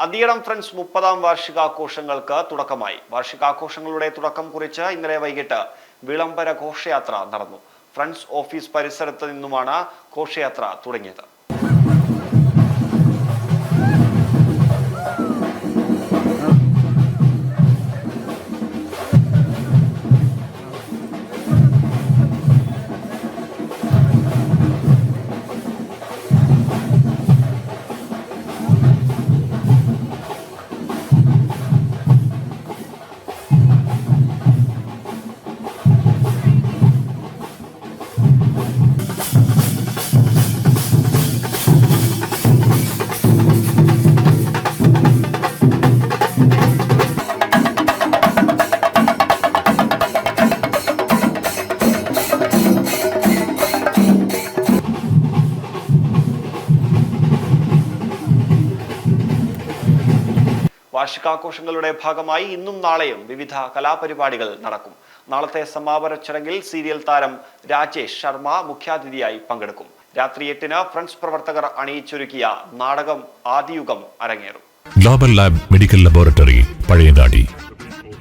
Athiyadam friends 30ാം വാർഷികാഘോഷങ്ങൾക്ക് തുടക്കമായി. വാർഷികാഘോഷങ്ങളുടെ തുടക്കം കുറിച്ച് ഇന്നലെ വൈകിട്ട് വിളംബര ഘോഷയാത്ര നടന്നു. ഫ്രണ്ട്സ് ഓഫീസ് പരിസരത്ത് നിന്നുമാണ് ഘോഷയാത്ര തുടങ്ങിയത്. വാർഷികാഘോഷങ്ങളുടെ ഭാഗമായി ഇന്നും നാളെയും വിവിധ കലാപരിപാടികൾ നടക്കും. നാളത്തെ സമാപന ചടങ്ങിൽ സീരിയൽ താരം രാജേഷ് ശർമ്മ മുഖ്യാതിഥിയായി പങ്കെടുക്കും. രാത്രി 8-ന് ഫ്രണ്ട്സ് പ്രവർത്തകർ അണിയിച്ചൊരുക്കിയ നാടകം ആദിയുഗം അരങ്ങേറും. Global lab medical laboratory, Pazhayangadi.